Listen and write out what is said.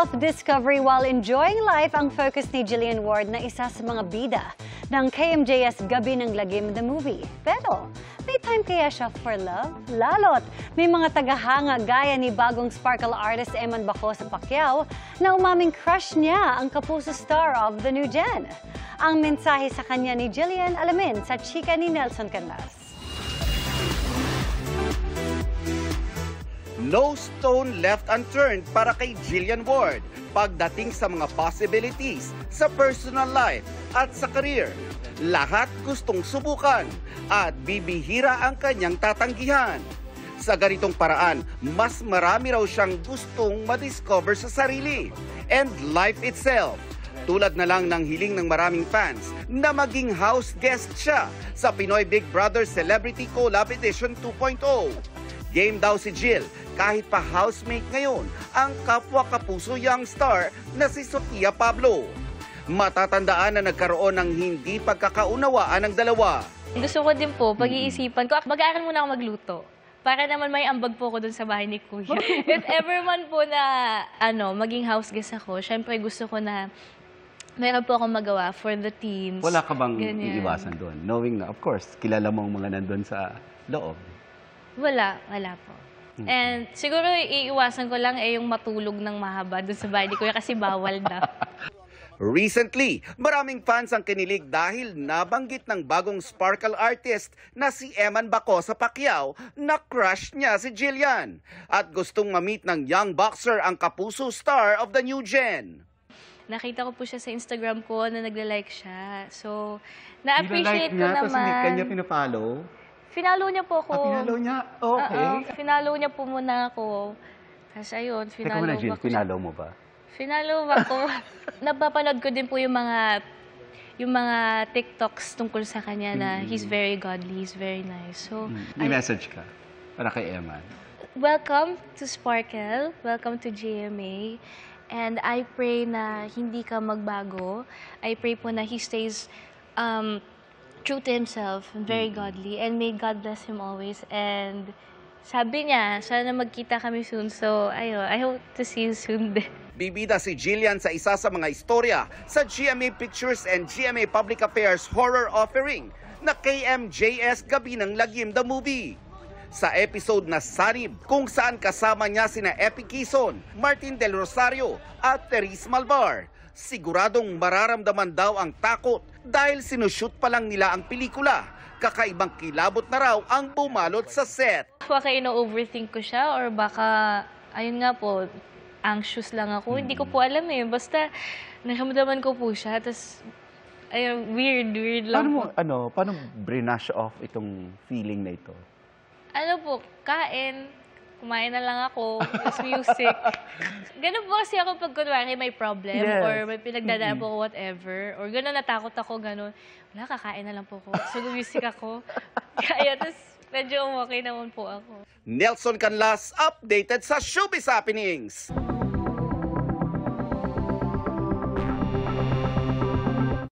self-discovery while enjoying life ang focus ni Jillian Ward na isa sa mga bida ng KMJS Gabi ng Lagim the movie. Pero may time kaya siya for love? Lalot, may mga tagahanga gaya ni bagong sparkle artist Eman Baco sa Pacquiao na umaming crush niya ang kapuso star of the new gen. Ang mensahe sa kanya ni Jillian, alamin sa chika ni Nelson Canlas. No stone left unturned para kay Jillian Ward pagdating sa mga possibilities sa personal life at sa career. Lahat gustong subukan at bibihira ang kanyang tatanggihan. Sa ganitong paraan, mas marami raw siyang gustong madiscover sa sarili and life itself. Tulad na lang ng hiling ng maraming fans na maging house guest siya sa Pinoy Big Brother Celebrity Collab Edition 2.0. Game daw si Jill kahit pa housemate ngayon ang kapwa-kapuso young star na si Sofia Pablo. Matatandaan na nagkaroon ng hindi pagkakaunawaan ng dalawa. Gusto ko din po, pag-iisipan ko, mag-aaral muna ako magluto. Para naman may ambag po ko dun sa bahay ni Kuya. If ever man po na maging house guest ako, syempre gusto ko na meron po akong magawa for the teams. Wala ka bang iiwasan doon? Knowing na, of course, kilala mo ang mga nandun sa loob. Wala po. And siguro iiwasan ko lang yung matulog ng mahaba dun sa bahay ni Kuya kasi bawal na. Recently, maraming fans ang kinilig dahil nabanggit ng bagong sparkle artist na si Eman Baco sa Pacquiao na crush niya si Jillian at gustong ma-meet ng young boxer ang kapuso star of the new gen. Nakita ko po siya sa Instagram ko na nagla-like siya. So, na-appreciate ko naman. Tapos hindi kanya pinapollow? Finalo niya po ako. Pinalo niya? Okay. Finalo niya po muna ako. Tapos ayun, finalo Teka muna, Jill, ako. pinalo mo ba? Finalo ako. Napapanood ko din po yung mga TikToks tungkol sa kanya na he's very godly, he's very nice. So, May message ka para kay Eman. Welcome to Sparkle. Welcome to GMA. And I pray na hindi ka magbago. I pray po na he stays true to himself and very godly. And may God bless him always. And sabi niya, sana magkita kami soon. So, ayun, I hope to see you soon din. Bibida si Jillian sa isa sa mga istorya sa GMA Pictures and GMA Public Affairs horror offering na KMJS Gabi ng Lagim the movie. Sa episode na Sanib, kung saan kasama niya sina Epi Quezon, Martin Del Rosario at Therese Malvar, siguradong mararamdaman daw ang takot dahil sinushoot pa lang nila ang pelikula. Kakaibang kilabot na raw ang bumalot sa set. Baka ino-overthink ko siya or baka, ayun nga po, anxious lang ako. Hindi ko po alam eh. Basta naramdaman ko po siya. Tapos, ayun, weird lang po. Paano brush off itong feeling na ito? Kumain na lang ako, tapos music. Ganun po kasi ako pag kunwari may problem or may pinagdadaan po ko whatever. Or ganun, natakot ako, ganun. Wala, kakain na lang po ko. So, music ako. Kaya, tapos medyo okay naman po ako. Nelson Canlas, updated sa Showbiz Happenings.